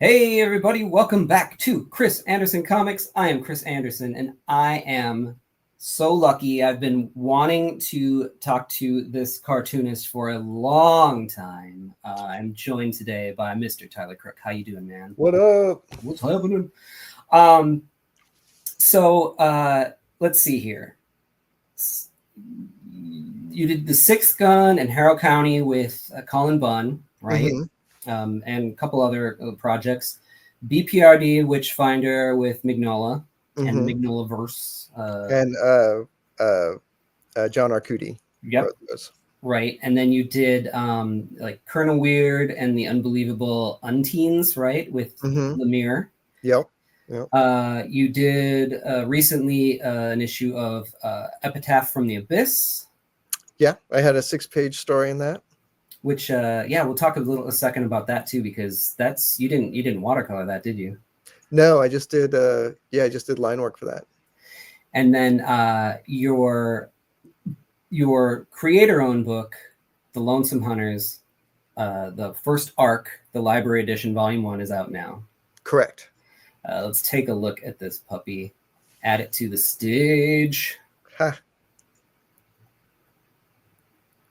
Hey everybody, welcome back to Chris Anderson Comics. I am Chris Anderson and I am so lucky. I've been wanting to talk to this cartoonist for a long time. I'm joined today by Mr. Tyler Crook. How you doing, man? What up? What's happening? Let's see here. You did The Sixth Gun and Harrow County with Cullen Bunn, right? Mm-hmm. And a couple other projects. BPRD Witchfinder with Mignola and Mignolaverse. And John Arcudi. Yep. Right. And then you did like Colonel Weird and the Unbelievable Unteens, right? With Lemire. Yep. You did recently an issue of Epitaph from the Abyss. Yeah, I had a 6-page story in that. Which we'll talk a second about that too, because that's you didn't watercolor that, did you? No, I just did I just did line work for that. And then your creator-owned book, The Lonesome Hunters, the first arc, the Library Edition, Volume 1, is out now. Correct. Let's take a look at this puppy. Add it to the stage. Ha.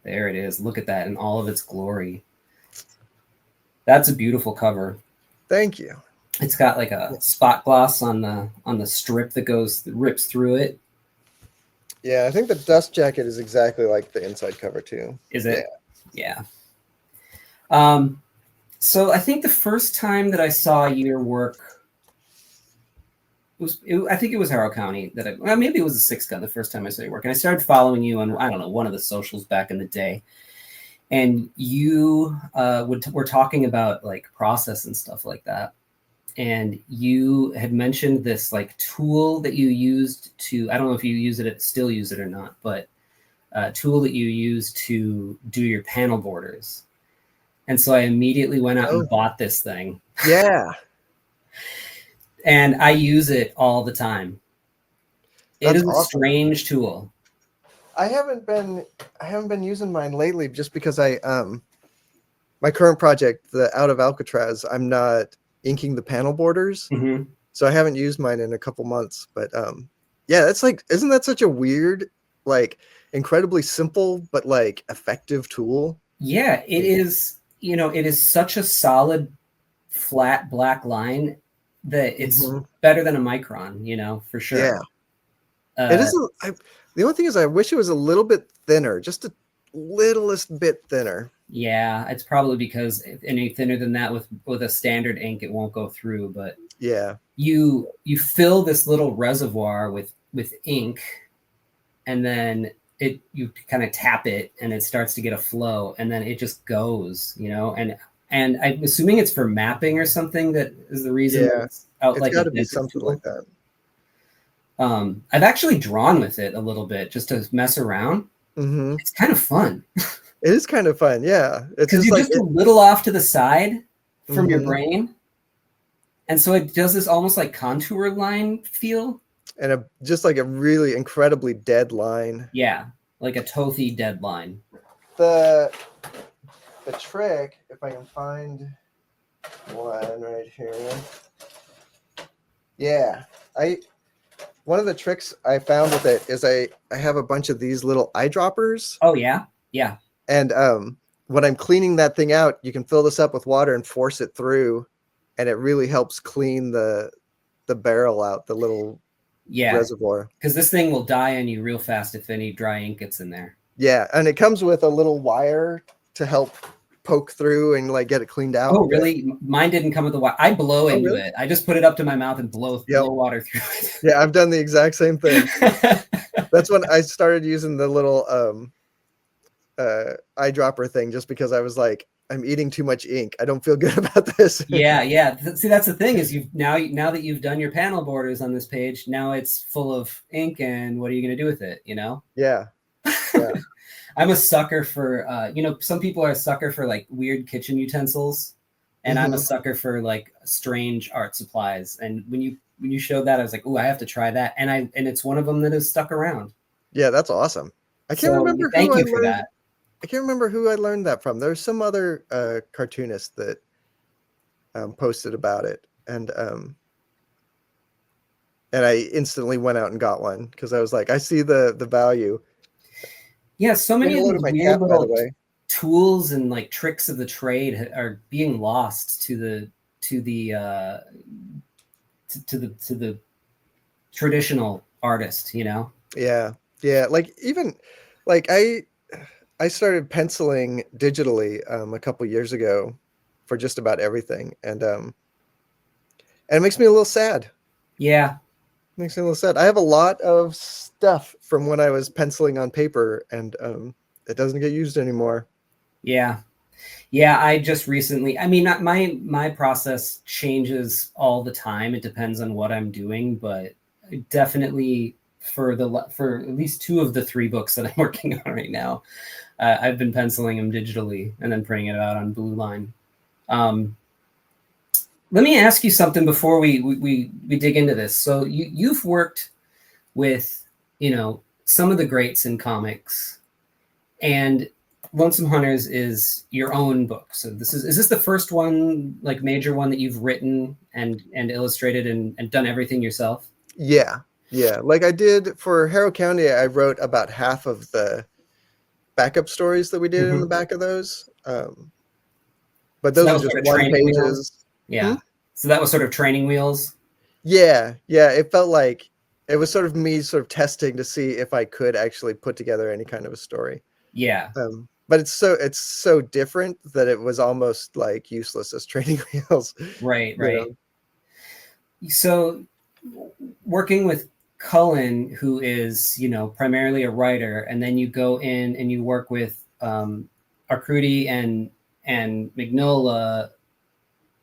There it is. Look at that in all of its glory. That's a beautiful cover. Thank you. It's got like a spot gloss on the strip that rips through it. Yeah, I think the dust jacket is exactly like the inside cover too. Is it? Yeah. So I think the first time that I saw your work I think it was Harrow County maybe it was The Sixth Gun the first time I saw your work. And I started following you on, I don't know, one of the socials back in the day. And you were talking about like process and stuff like that. And you had mentioned this like tool that you used to, I don't know if you still use it or not, but a tool that you use to do your panel borders. And so I immediately went out and bought this thing. Yeah. And I use it all the time. It is a strange tool. I haven't been using mine lately just because my current project, the Out of Alcatraz, I'm not inking the panel borders. So I haven't used mine in a couple months. But that's like, isn't that such a weird, like incredibly simple but like effective tool? Yeah, it is. You know, it is such a solid flat black line that it's better than a micron, you know, for sure. Yeah. It isn't. The only thing is I wish it was a little bit thinner, just a littlest bit thinner. Yeah, it's probably because any thinner than that with a standard ink, it won't go through. But yeah, you fill this little reservoir with ink, and then you kind of tap it, and it starts to get a flow, and then it just goes, you know. And I'm assuming it's for mapping or something that is the reason. Yeah, it's out. It's got to be something like that. I've actually drawn with it a little bit just to mess around. It's kind of fun. It is kind of fun, yeah. It's because you're just a little off to the side from your brain, and so it does this almost like contour line feel, and just like a really incredibly dead line. Yeah, like a Toothy dead line. The trick, if I can find one right here. Yeah, one of the tricks I found with it is I have a bunch of these little eyedroppers. Oh yeah, yeah. And when I'm cleaning that thing out, you can fill this up with water and force it through, and it really helps clean the barrel out, the little reservoir. Because this thing will die on you real fast if any dry ink gets in there. Yeah, and it comes with a little wire to help poke through and like get it cleaned out. Oh, really? Mine didn't come with the wire. I blow into it. I just put it up to my mouth and blow water through it. Yeah, I've done the exact same thing. That's when I started using the little eyedropper thing, just because I was like, I'm eating too much ink. I don't feel good about this. Yeah. See, that's the thing is now that you've done your panel borders on this page, now it's full of ink, and what are you going to do with it? You know? Yeah. I'm a sucker for, some people are a sucker for like weird kitchen utensils, and I'm a sucker for like strange art supplies. And when you showed that, I was like, oh, I have to try that. And it's one of them that has stuck around. Yeah, that's awesome. I can't remember. Thank you for that. I can't remember who I learned that from. There's some other cartoonist that posted about it, and I instantly went out and got one because I was like, I see the value. Yeah, so many of Hello to these my weird cat, by the little way. tools and like tricks of the trade are being lost to the traditional artist, you know? Yeah, yeah. Like even like I started penciling digitally a couple years ago for just about everything, and it makes me a little sad. Yeah. Makes me a little sad. I have a lot of stuff from when I was penciling on paper, and it doesn't get used anymore. Yeah. Yeah, I just recently, I mean, my process changes all the time. It depends on what I'm doing, but definitely for at least two of the three books that I'm working on right now, I've been penciling them digitally and then printing it out on Blue Line. Let me ask you something before we dig into this. So you've worked with, you know, some of the greats in comics, and Lonesome Hunters is your own book. So is this the first one, like major one, that you've written and illustrated and done everything yourself? Yeah, yeah. Like I did for Harrow County, I wrote about half of the backup stories that we did in the back of those. But So those that are was just sort of one training wheels. pages. Hmm? Yeah. So that was sort of training wheels. Yeah, yeah. It felt like it was sort of me sort of testing to see if I could actually put together any kind of a story. Yeah. But it's so different that it was almost like useless as training wheels. Right. You Right. know? So working with Cullen, who is, you know, primarily a writer, and then you go in and you work with Arcudi and Mignola.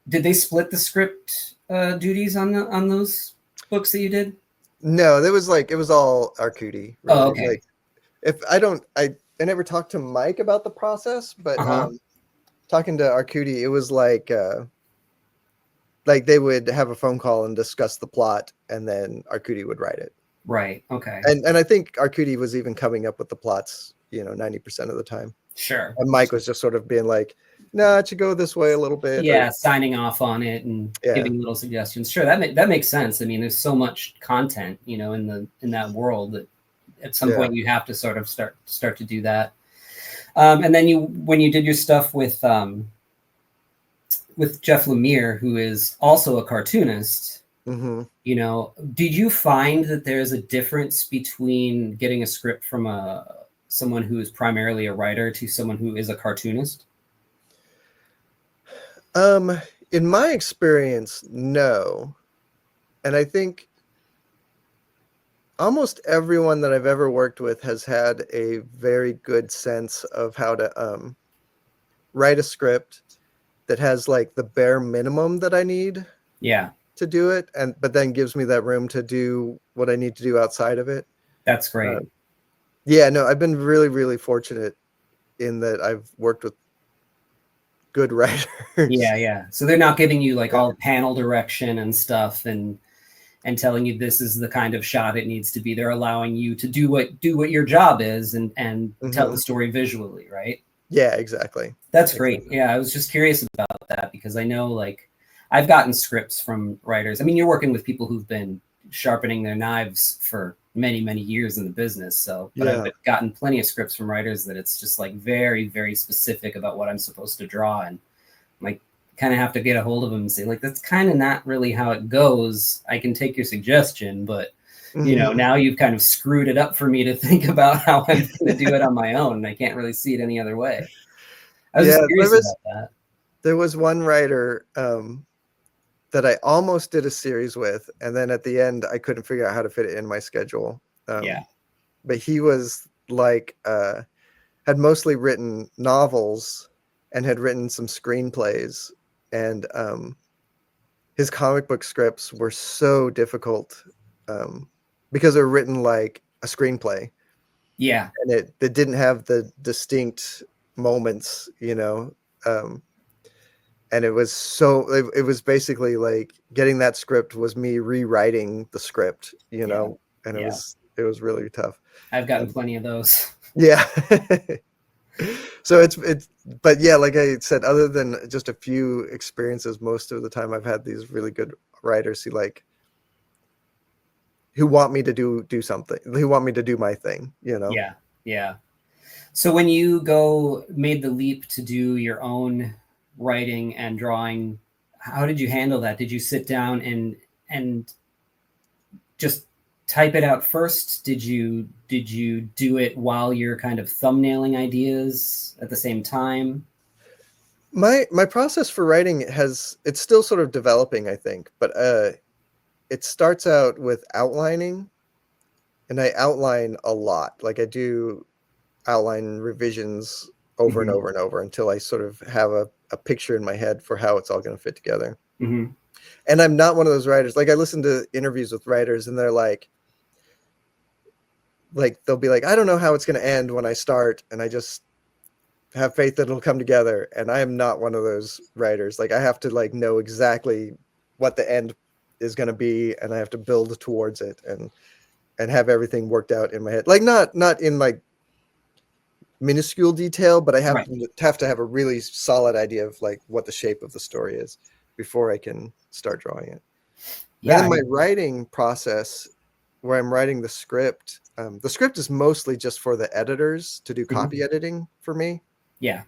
Did they split the script duties on those books that you did? No, it was all Arcudi, Oh, really. okay. Like if I don't I never talked to Mike about the process, but Uh-huh. talking to Arcudi, it was like they would have a phone call and discuss the plot, and then Arcudi would write it. Right. Okay. And I think Arcudi was even coming up with the plots, 90% of the time. Sure. And Mike was just sort of being like, "No, it should go this way a little bit." Or Yeah, signing off on it and yeah, giving little suggestions. Sure, that makes sense. I mean, there's so much content, you know, in that world that at some yeah. point you have to sort of start to do that. And then when you did your stuff with Jeff Lemire, who is also a cartoonist, Hmm. you know, did you find that there's a difference between getting a script from someone who is primarily a writer to someone who is a cartoonist? In my experience, no. And I think almost everyone that I've ever worked with has had a very good sense of how to write a script that has like the bare minimum that I need Yeah, to do it, but then gives me that room to do what I need to do outside of it. that's great. Um, yeah, no, I've been really, really fortunate in that I've worked with good writers. Yeah, yeah. So they're not giving you like Yeah. all panel direction and stuff and telling you this is the kind of shot it needs to be. They're allowing you to do what your job is and tell the Mhm. story visually, right? Yeah, exactly. That's great. Exactly. Yeah, I was just curious about that because I know like I've gotten scripts from writers. I mean, you're working with people who've been sharpening their knives for many, many years in the business. So, but I've Yeah. gotten plenty of scripts from writers that it's just like very, very specific about what I'm supposed to draw. And like kind of have to get a hold of them and say, like, that's kind of not really how it goes. I can take your suggestion, but you know, Mhm. now you've kind of screwed it up for me to think about how I'm going to do it on my own. And I can't really see it any other way. I was Yeah, just curious about that. there was one writer that I almost did a series with, and then at the end I couldn't figure out how to fit it in my schedule. Yeah. But he was like had mostly written novels and had written some screenplays, and his comic book scripts were so difficult um, because they were written like a screenplay, Yeah. and it didn't have the distinct moments, um, and it was basically like getting that script was me rewriting the script, Yeah. and Yeah. it was really tough. I've gotten Um, plenty of those. yeah. So but yeah, like I said, other than just a few experiences, most of the time I've had these really good writers who want me to do something, who want me to do my thing, you know? Yeah. Yeah. So when you made the leap to do your own writing and drawing, how did you handle that? Did you sit down and just type it out first? Did you do it while you're kind of thumbnailing ideas at the same time? My process for writing it's still sort of developing, I think, but it starts out with outlining, and I outline a lot. Like I do outline revisions over and Mm-hmm. over and over until I sort of have a picture in my head for how it's all going to fit together. Mm-hmm. And I'm not one of those writers. Like I listen to interviews with writers and they're like they'll be like, I don't know how it's going to end when I start, and I just have faith that it'll come together. And I am not one of those writers. Like I have to like know exactly what the end is going to be, and I have to build towards it and have everything worked out in my head. Like not in like minuscule detail, but I Right. have to have a really solid idea of like what the shape of the story is before I can start drawing it. And Yeah. then my writing process, where I'm writing the script is mostly just for the editors to do Mhm. copy editing for me. Yeah.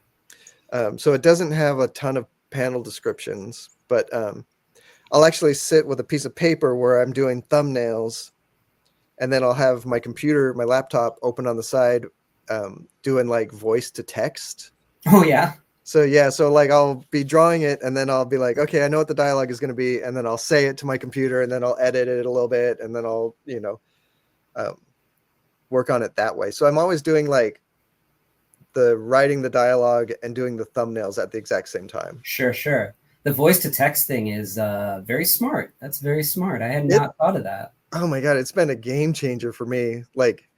So it doesn't have a ton of panel descriptions, but I'll actually sit with a piece of paper where I'm doing thumbnails, and then I'll have my computer, my laptop open on the side, doing like voice to text. Oh yeah. So yeah, so like I'll be drawing it, and then I'll be like, okay, I know what the dialogue is going to be, and then I'll say it to my computer, and then I'll edit it a little bit, and then I'll um, work on it that way. So I'm always doing like the writing the dialogue and doing the thumbnails at the exact same time. Sure. Sure. The voice to text thing is very smart. That's very smart. I had It not thought of that. Oh my god, it's been a game changer for me. Like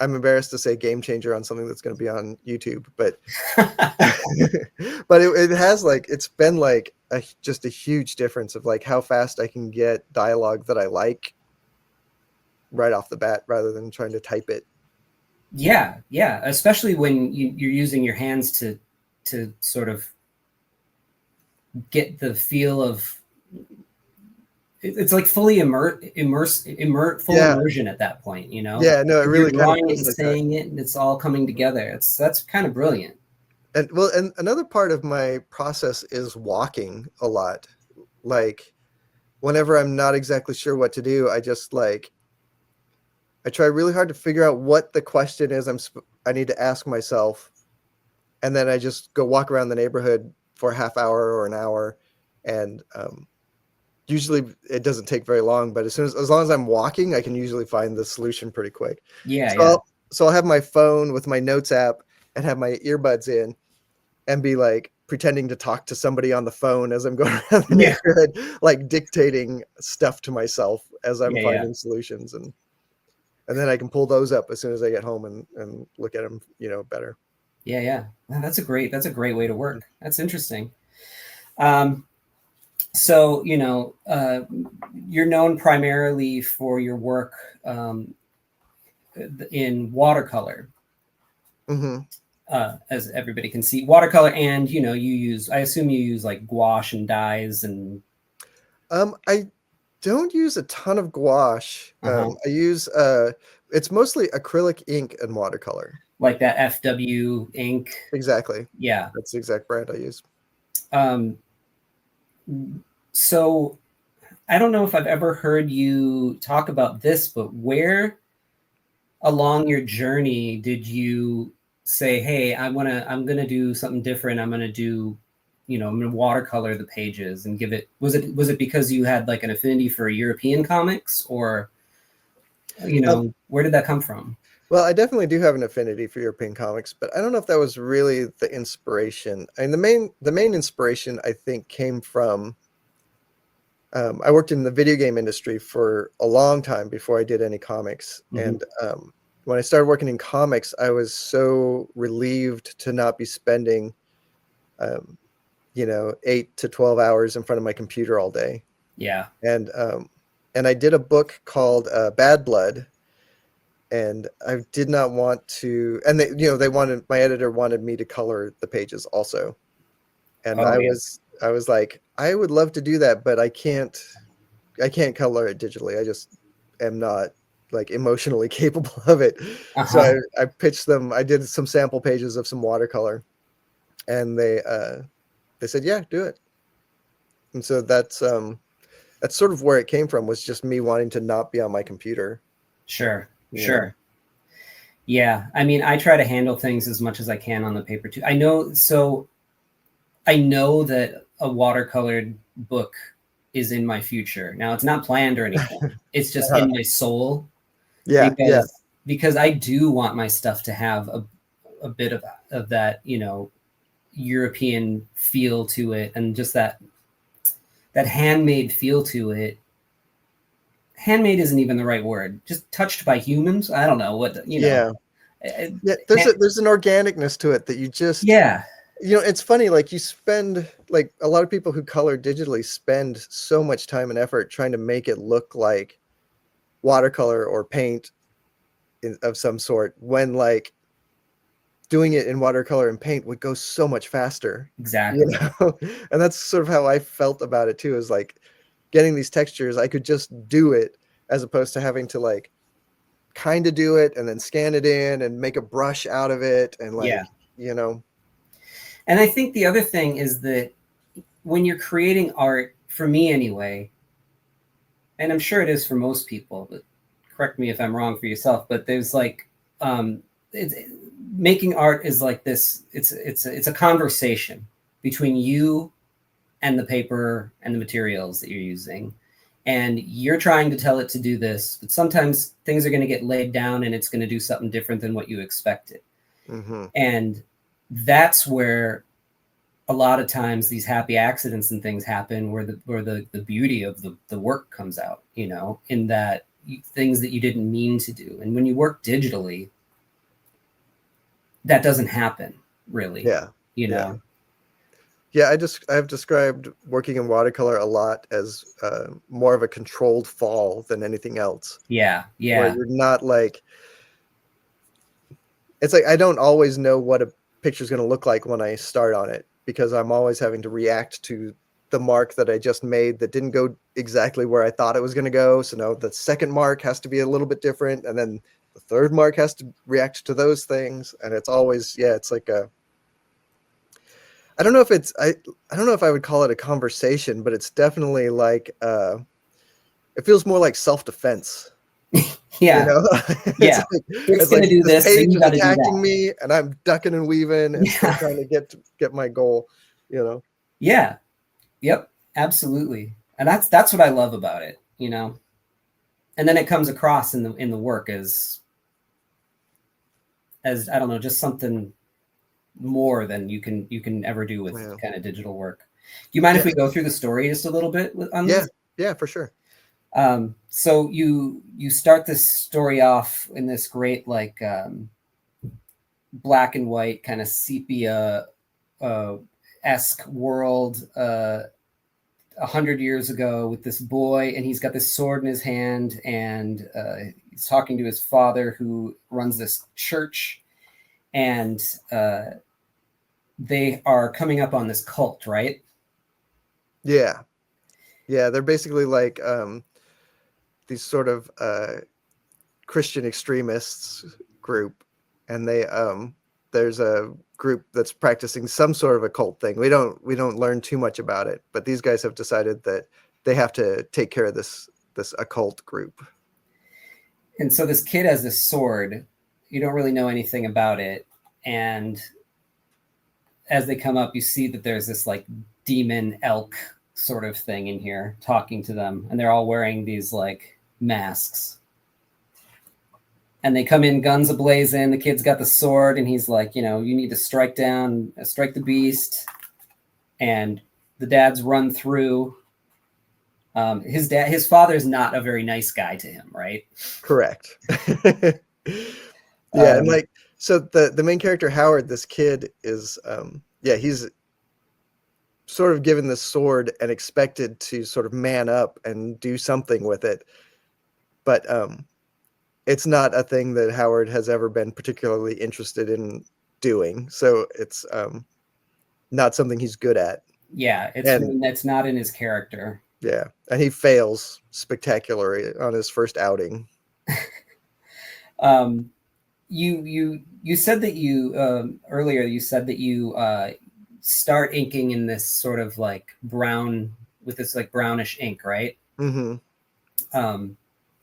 I'm embarrassed to say game changer on something that's going to be on YouTube, but but it has like it's been like just a huge difference of like how fast I can get dialogue that I like right off the bat rather than trying to type it. Yeah. Yeah. Especially when you're using your hands to sort of get the feel of it's like fully full Yeah, immersion at that point, you know? yeah, no, it You're really kind of drawing it feels and like that. saying it, and it's all coming together. That's kind of brilliant. And well, and another part of my process is walking a lot. Like whenever I'm not exactly sure what to do, I try really hard to figure out what the question is I need to ask myself, and then I just go walk around the neighborhood for a half hour or an hour, and usually it doesn't take very long. But as long as I'm walking, I can usually find the solution pretty quick. Yeah. So Yeah. I'll have my phone with my notes app and have my earbuds in and be like pretending to talk to somebody on the phone as I'm going around the Yeah. neighborhood, like dictating stuff to myself as I'm Yeah. Yeah. finding solutions, and then I can pull those up as soon as I get home and look at them, better. Yeah. Yeah. Wow, that's a great way to work. That's interesting. Um, so you're known primarily for your work in watercolor, Mm-hmm. as everybody can see. Watercolor, and I assume you use like gouache and dyes and. I don't use a ton of gouache. Uh-huh. I use it's mostly acrylic ink and watercolor. Like that FW ink. Exactly. Yeah. That's the exact brand I use. Um, so I don't know if I've ever heard you talk about this, but where along your journey did you say, "Hey, I'm gonna do something different. I'm gonna watercolor the pages and give it." Was it because you had like an affinity for European comics, or where did that come from? Well, I definitely do have an affinity for European comics, but I don't know if that was really the inspiration. And the main inspiration I think came from I worked in the video game industry for a long time before I did any comics. Mm-hmm. And when I started working in comics, I was so relieved to not be spending, um, 8 to 12 hours in front of my computer all day. Yeah. And I did a book called Bad Blood, and I did not want to, and my editor wanted me to color the pages also. And Oh, yeah. I was like, I would love to do that, but I can't color it digitally. I just am not like emotionally capable of it. So Uh-huh. I pitched them. I did some sample pages of some watercolor, and they said, yeah, do it. And so that's sort of where it came from, was just me wanting to not be on my computer. Sure. You know? Sure. Yeah. I mean, I try to handle things as much as I can on the paper too. I know that a watercolored book is in my future. Now, it's not planned or anything. It's just in my soul, Yeah, yeah, because I do want my stuff to have a bit of that, European feel to it, and just that handmade feel to it. Handmade isn't even the right word. Just touched by humans. I don't know what, yeah. Yeah, there's an organicness to it that you just, yeah, it's funny, like you spend, like a lot of people who color digitally spend so much time and effort trying to make it look like watercolor or paint of some sort, when like doing it in watercolor and paint would go so much faster. exactly. And that's sort of how I felt about it too, is like getting these textures, I could just do it, as opposed to having to like kind of do it and then scan it in and make a brush out of it, and like, Yeah. you know. And I think the other thing is that when you're creating art, for me anyway, and I'm sure it is for most people, but correct me if I'm wrong for yourself, but there's like, it's, making art is like this. It's a conversation between you and the paper and the materials that you're using. And you're trying to tell it to do this, but sometimes things are going to get laid down and it's going to do something different than what you expected. Mm-hmm. And that's where a lot of times these happy accidents and things happen, where the beauty of the work comes out, in that things that you didn't mean to do. And when you work digitally, that doesn't happen really. Yeah. Yeah. Yeah, I've described working in watercolor a lot as more of a controlled fall than anything else. Yeah. Where you're not like, it's like I don't always know what a picture's going to look like when I start on it, because I'm always having to react to the mark that I just made that didn't go exactly where I thought it was going to go. So now the second mark has to be a little bit different, and then the third mark has to react to those things. And it's always, it's like I don't know if I don't know if I would call it a conversation, but it's definitely like it feels more like self-defense. Yeah. Yeah. It's like going to do this this, so page you is got to do attacking that. me, and I'm ducking and weaving and still Yeah. trying to get my goal. Yeah. Yep. Absolutely. And that's what I love about it. And then it comes across in the work as I don't know, just something more than you can ever do with kind of digital work. Do you mind if we go through the story just a little bit on this? Yeah, for sure. So you start this story off in this great like black and white kind of sepia esque world 100 years ago, with this boy, and he's got this sword in his hand, and he's talking to his father, who runs this church, and they are coming up on this cult, right? Yeah, they're basically like these sort of Christian extremists group, and there's a group that's practicing some sort of occult thing. We don't learn too much about it, but these guys have decided that they have to take care of this occult group. And so this kid has this sword. You don't really know anything about it, and as they come up, you see that there's this like demon elk sort of thing in here talking to them, and they're all wearing these like masks. And they come in guns ablazing. The kid's got the sword, and he's like, you need to strike the beast. And the dads run through. His father's not a very nice guy to him, right? Correct. Yeah, and like, so the main character, Howard, this kid is he's sort of given this sword and expected to sort of man up and do something with it. But it's not a thing that Howard has ever been particularly interested in doing. So it's not something he's good at. Yeah, it's not in his character. Yeah, and he fails spectacularly on his first outing. You said that you earlier you said that you start inking in this sort of like brown with this like brownish ink, right? Mm-hmm.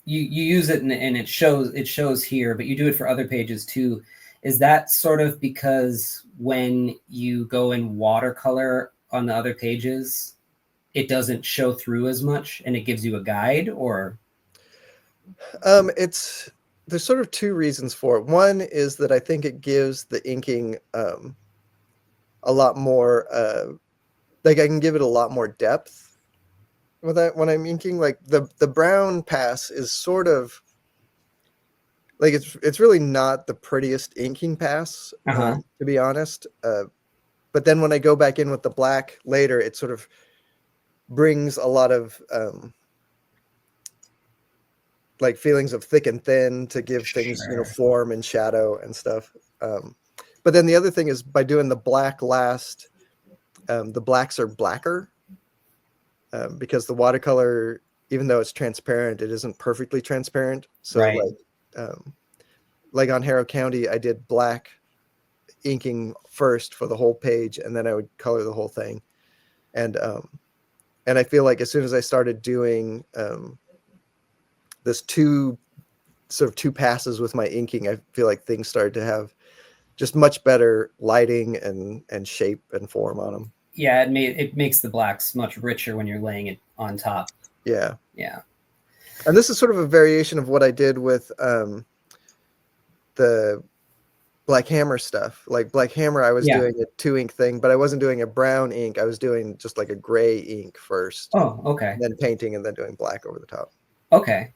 You use it and it shows here, but you do it for other pages too. Is that sort of because when you go in watercolor on the other pages, it doesn't show through as much and it gives you a guide, or? There's sort of two reasons for it. One is that I think it gives the inking a lot more, like I can give it a lot more depth when I'm inking. Like the brown pass is sort of like it's really not the prettiest inking pass, to be honest. But then when I go back in with the black later, it sort of brings a lot of like feelings of thick and thin to give things, form and shadow and stuff. But then the other thing is by doing the black last, the blacks are blacker because the watercolor, even though it's transparent, it isn't perfectly transparent. So like on Harrow County, I did black inking first for the whole page, and then I would color the whole thing. And I feel like as soon as I started doing this two passes with my inking, I feel like things started to have just much better lighting and shape and form on them. Yeah, it makes the blacks much richer when you're laying it on top. Yeah. Yeah. And this is sort of a variation of what I did with the Black Hammer stuff. Like Black Hammer, I was doing a 2-ink thing, but I wasn't doing a brown ink. I was doing just like a gray ink first. Oh, okay. Then painting and then doing black over the top. Okay.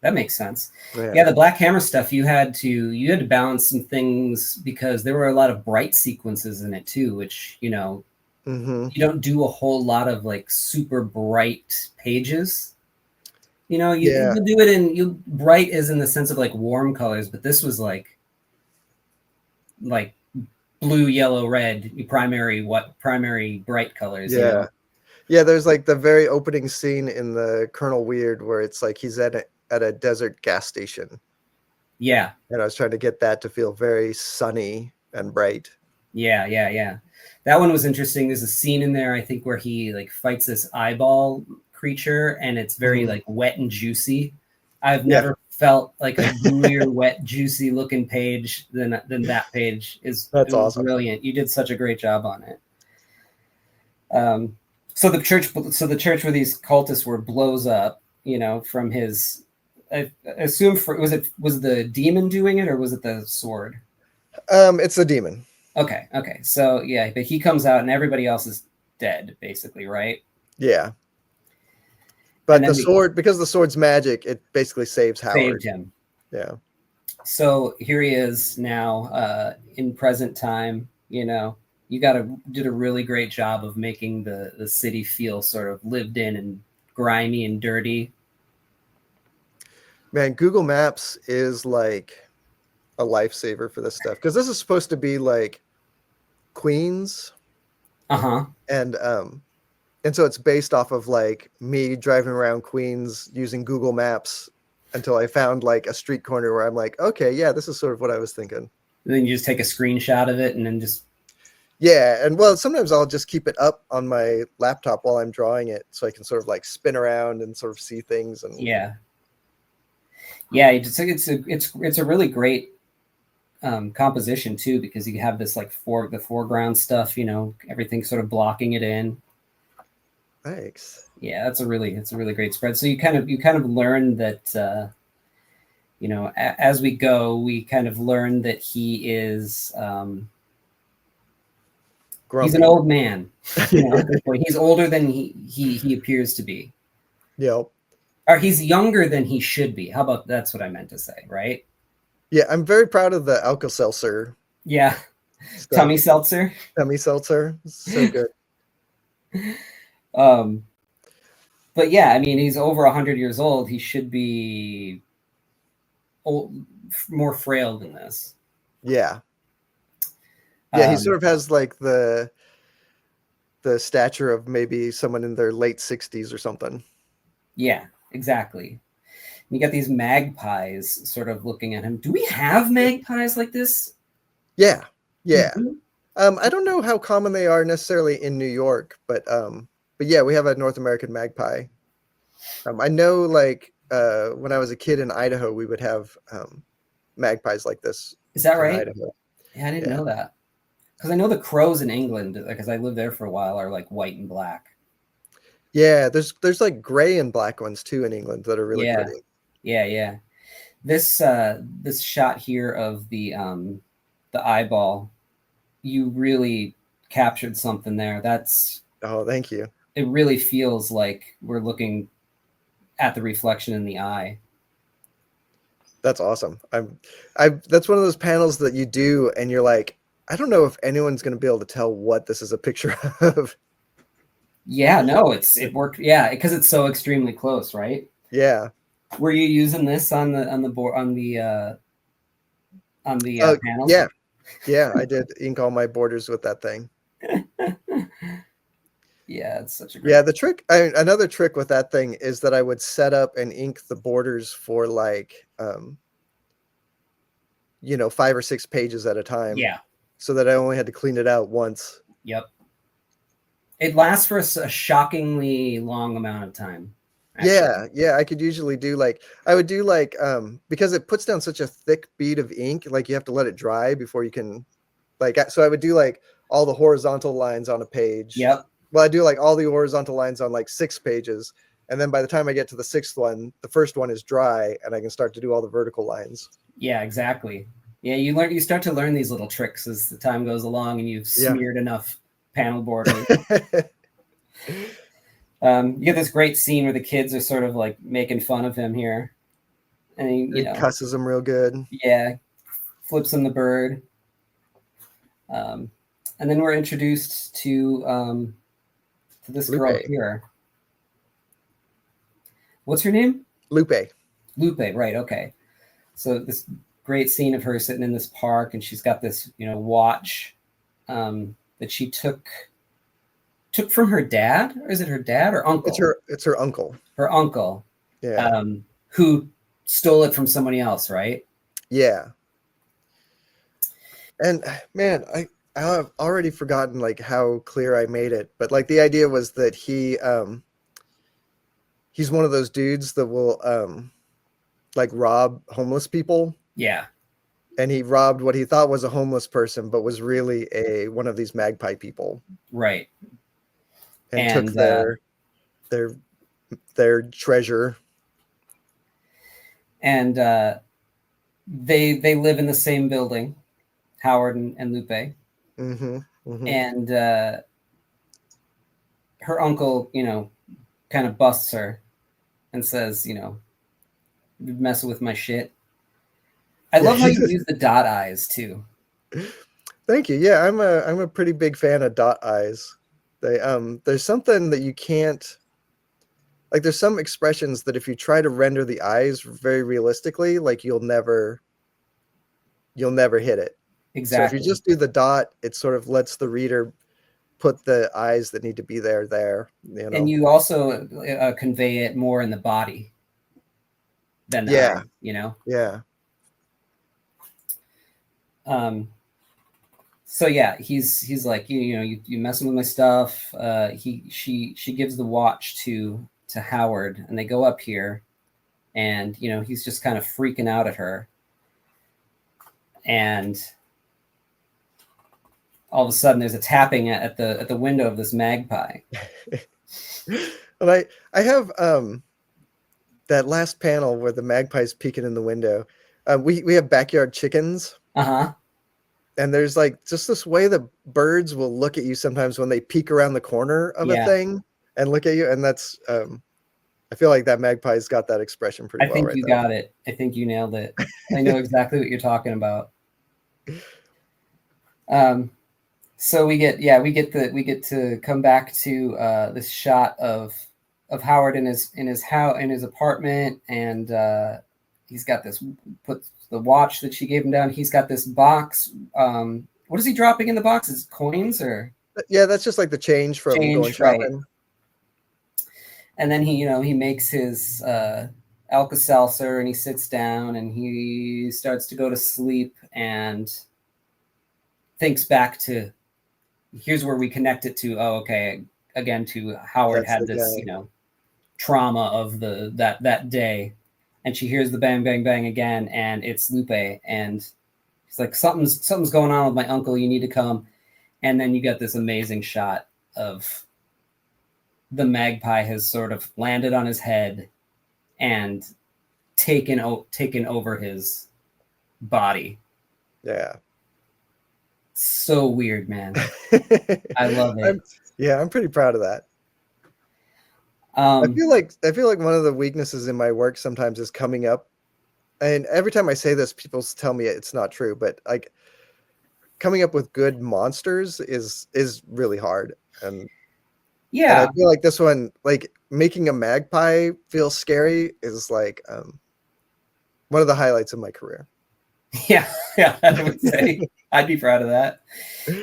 That makes sense. Yeah, the Black Hammer stuff, you had to balance some things because there were a lot of bright sequences in it too, which, you don't do a whole lot of like super bright pages. You do it in bright is in the sense of like warm colors, but this was like blue, yellow, red, primary bright colors. Yeah. Yeah, there's like the very opening scene in the Colonel Weird where it's like he's at a desert gas station. Yeah. And I was trying to get that to feel very sunny and bright. Yeah. That one was interesting. There's a scene in there, I think, where he like fights this eyeball creature and it's very like wet and juicy. I've never felt like a weird, wet, juicy looking page than that page is. That's awesome. Brilliant. You did such a great job on it. So the church where these cultists were blows up, from his, I assume was the demon doing it or was it the sword? It's the demon. Okay. So yeah, but he comes out and everybody else is dead, basically, right? Yeah. But because the sword's magic, it basically saves Howard. Saved him. Yeah. So here he is now in present time. You did a really great job of making the city feel sort of lived in and grimy and dirty. Man, Google Maps is like a lifesaver for this stuff because this is supposed to be like Queens. And so it's based off of like me driving around Queens using Google Maps until I found like a street corner where I'm like, okay, yeah, this is sort of what I was thinking. And then you just take a screenshot of it and then just. Yeah. And well, sometimes I'll just keep it up on my laptop while I'm drawing it so I can sort of like spin around and sort of see things. And yeah, it's a really great composition too, because you have this like the foreground stuff, everything sort of blocking it in. Thanks. Yeah, it's a really great spread. So you kind of learn that as we go, we kind of learn that he is he's an old man. At this point. He's older than he appears to be. Yep. Or he's younger than he should be. How about that's what I meant to say, right? Yeah, I'm very proud of the Alka-Seltzer. Yeah. Stuff. Tummy seltzer. So good. But yeah, I mean, he's over 100 years old. He should be more frail than this. Yeah. Yeah, he sort of has like the stature of maybe someone in their late 60s or something. Yeah, exactly. You got these magpies sort of looking at him. Do we have magpies like this? Yeah. Yeah. I don't know how common they are necessarily in New York, but yeah, we have a North American magpie. I know, like, when I was a kid in Idaho, we would have magpies like this. Is that right? Idaho. Yeah, I didn't know that. Because I know the crows in England, because I lived there for a while, are like white and black. Yeah, there's like gray and black ones too in England that are really pretty. Yeah. This shot here of the eyeball, you really captured something there. Oh, thank you. It really feels like we're looking at the reflection in the eye. That's awesome. That's one of those panels that you do and you're like, I don't know if anyone's going to be able to tell what this is a picture of. Yeah, no, it worked. Yeah, because it's so extremely close, right? Yeah. Were you using this on the board on the panels? Yeah, I did ink all my borders with that thing. Yeah, it's such a great. The trick. Another trick with that thing is that I would set up and ink the borders for like 5 or 6 pages at a time. Yeah. So that I only had to clean it out once. Yep. It lasts for a shockingly long amount of time. Actually. Yeah. I could usually do because it puts down such a thick bead of ink, like you have to let it dry before you can, so I would do like all the horizontal lines on a page. Yep. Well, I do like all the horizontal lines on like 6 pages. And then by the time I get to the 6th one, the first one is dry and I can start to do all the vertical lines. Yeah, exactly. Yeah, you start to learn these little tricks as the time goes along and you've smeared enough panel border. You get this great scene where the kids are sort of like making fun of him here. And he cusses him real good. Yeah. Flips him the bird. And then we're introduced to this Lupe. girl here. What's her name? Lupe, right, okay. So this great scene of her sitting in this park and she's got this, watch that she took from her dad, or is it her dad or uncle? It's her uncle. Her uncle. Yeah. Who stole it from somebody else, right? Yeah. And man, I've already forgotten like how clear I made it, but like the idea was that he's one of those dudes that will like rob homeless people. Yeah. And he robbed what he thought was a homeless person, but was really one of these magpie people. Right. And took their treasure. And they live in the same building, Howard and Lupe. Mm-hmm, mm-hmm. And her uncle, kind of busts her and says, you're messing with my shit. I love how you use the dot eyes too. Thank you. Yeah, I'm a pretty big fan of dot eyes. There's something that you can't, like, there's some expressions that if you try to render the eyes very realistically, like you'll never hit it. Exactly. So if you just do the dot, it sort of lets the reader put the eyes that need to be there. And you also convey it more in the body than the eye, Yeah. So yeah, he's like, you messing with my stuff. She gives the watch to Howard and they go up here and, he's just kind of freaking out at her. And all of a sudden there's a tapping at the window of this magpie. Well, I have that last panel where the magpie's peeking in the window. We have backyard chickens. Uh-huh. And there's like just this way that birds will look at you sometimes when they peek around the corner of a thing and look at you. And that's I feel like that magpie's got that expression pretty well. I think you got it. I think you nailed it. I know exactly what you're talking about. So we get to come back to this shot of Howard in his apartment, and he's got this, put the watch that she gave him down. He's got this box. What is he dropping in the box? Is it coins or? Yeah, that's just like the change from going shopping. Right. And then he makes his Alka-Seltzer and he sits down and he starts to go to sleep and thinks back to, here's where we connect it to, again, to Howard had this, trauma of that day. And she hears the bang, bang, bang again, and it's Lupe. And he's like, something's going on with my uncle. You need to come. And then you get this amazing shot of the magpie has sort of landed on his head and taken over his body. Yeah. So weird, man. I love it. I'm pretty proud of that. I feel like one of the weaknesses in my work sometimes is coming up, and every time I say this, people tell me it's not true, but like coming up with good monsters is really hard. And I feel like this one, like making a magpie feel scary, is like one of the highlights of my career. Yeah, I would say I'd be proud of that.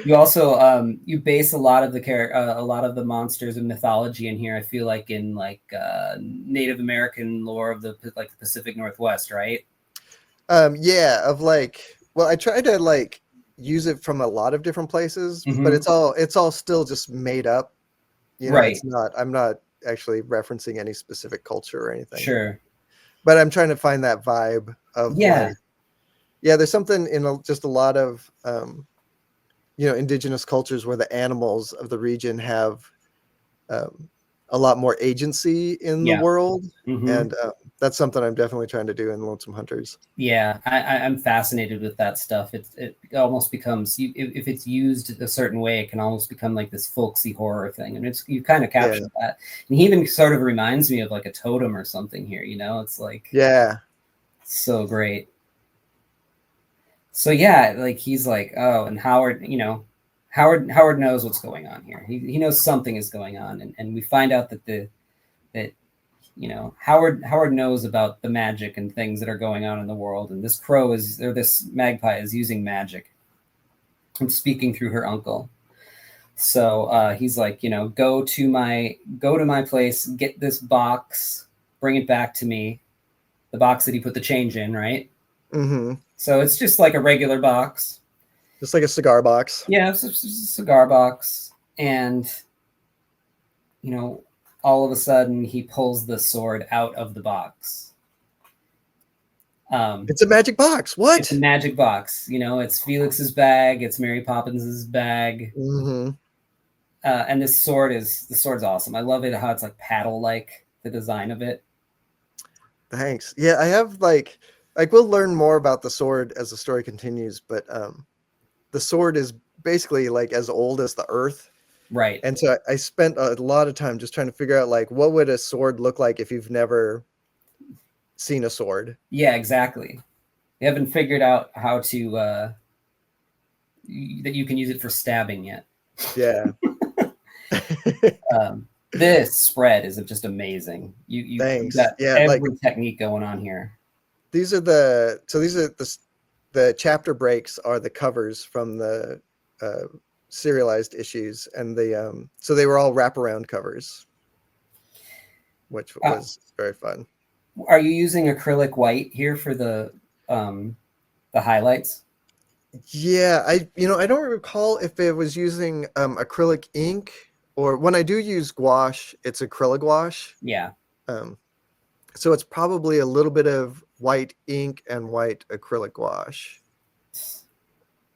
You also you base a lot of the monsters and mythology in here. I feel like in Native American lore of the Pacific Northwest, right? I try to use it from a lot of different places, but it's all still just made up. Right. I'm not actually referencing any specific culture or anything. Sure. But I'm trying to find that vibe of there's something in just a lot of indigenous cultures where the animals of the region have a lot more agency in the world. And that's something I'm definitely trying to do in Lonesome Hunters. Yeah, I'm fascinated with that stuff. It almost becomes, if it's used a certain way, it can almost become like this folksy horror thing. And you kind of captured that. And he even sort of reminds me of like a totem or something here. It's like so great. So he's like, oh, and Howard, Howard knows what's going on here. He knows something is going on, and we find out that Howard knows about the magic and things that are going on in the world, and this magpie is using magic and speaking through her uncle. So he's like, go to my place, get this box, bring it back to me, the box that he put the change in, right? Mm-hmm. So it's just like a regular box. Just like a cigar box. Yeah, it's just a cigar box. And, all of a sudden he pulls the sword out of the box. It's a magic box. What? It's a magic box. It's Felix's bag. It's Mary Poppins's bag. Mm-hmm. And the sword's awesome. I love it, how it's like paddle-like, the design of it. Thanks. Yeah, I have we'll learn more about the sword as the story continues, but the sword is basically as old as the earth. Right. And so I spent a lot of time just trying to figure out what would a sword look like if you've never seen a sword. Yeah, exactly. They haven't figured out how to that you can use it for stabbing yet. Yeah. This spread is just amazing. You got every technique going on here. These are the chapter breaks are the covers from the serialized issues, and so they were all wraparound covers, which was very fun. Are you using acrylic white here for the highlights? Yeah, I don't recall if it was using acrylic ink, or when I do use gouache, it's acrylic gouache. Yeah. So it's probably a little bit of white ink and white acrylic gouache.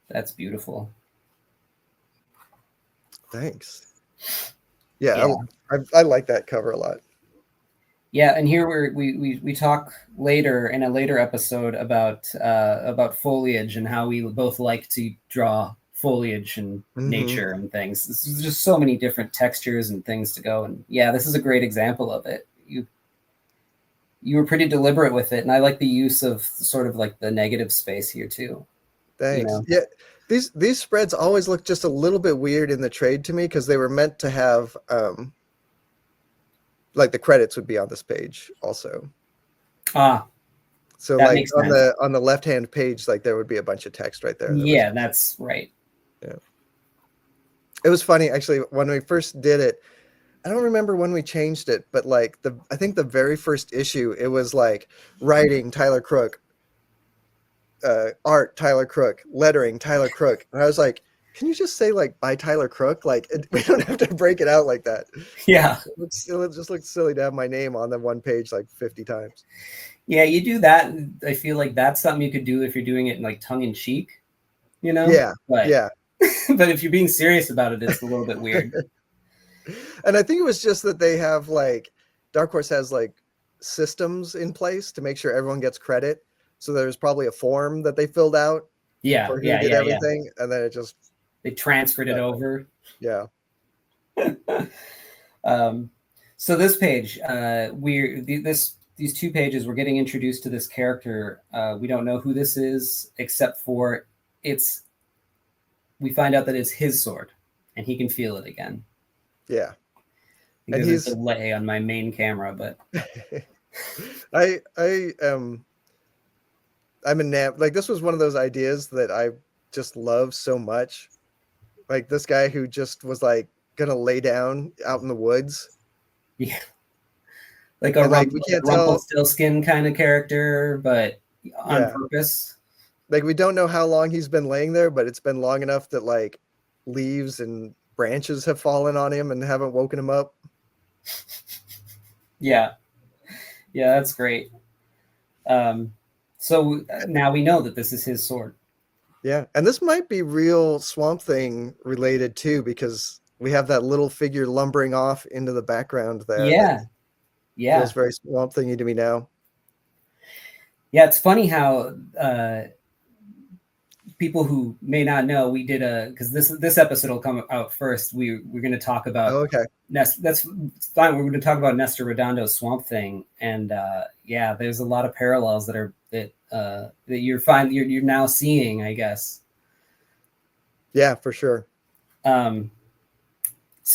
That's beautiful. Thanks. Yeah. I like that cover a lot. Yeah, and here we talk later in a later episode about foliage and how we both like to draw foliage and nature and things. There's just so many different textures and things to go. And yeah, this is a great example of it. You were pretty deliberate with it, and I like the use of sort of the negative space here too. Thanks. Yeah, these spreads always look just a little bit weird in the trade to me because they were meant to have the credits would be on this page also. So That like makes sense. on the left hand page, like there would be a bunch of text right there. Yeah, that's right. Yeah. It was funny actually when we first did it. I don't remember when we changed it, but like I think the very first issue, it was like writing Tyler Crook, art Tyler Crook, lettering Tyler Crook, and I was like, can you just say like by Tyler Crook? Like we don't have to break it out like that. Yeah. It just looks silly to have my name on the one page like 50 times. Yeah, you do that. I feel like that's something you could do if you're doing it in like tongue in cheek, you know? Yeah. But, Yeah. but if you're being serious about it, it's a little bit weird. And I think it was just that they have like Dark Horse has like systems in place to make sure everyone gets credit. So there's probably a form that they filled out Yeah, for who yeah, did yeah, everything, and then it just they transferred it over. Yeah. So this page, these 2 pages, we're getting introduced to this character. We don't know who this is, except for we find out that it's his sword, and he can feel it again. Yeah. And there's a delay on my main camera, but I'm enamored. Like this was one of those ideas that I just love so much. Like this guy who just was like gonna lay down out in the woods. Yeah. Like a Rumpelstiltskin kind of character, but on purpose. Like we don't know how long he's been laying there, but it's been long enough that like leaves and branches have fallen on him and haven't woken him up. Yeah. Yeah, that's great. So now we know that this is his sword. Yeah, and this might be real Swamp Thing related too, because we have that little figure lumbering off into the background there. Yeah. Yeah. Feels very Swamp Thingy to me now. Yeah, it's funny how people who may not know, we did because this episode will come out first. We're going to talk about that's fine. We're going to talk about Nestor Redondo's Swamp Thing, and yeah, there's a lot of parallels that you're now seeing, I guess. Yeah, for sure. So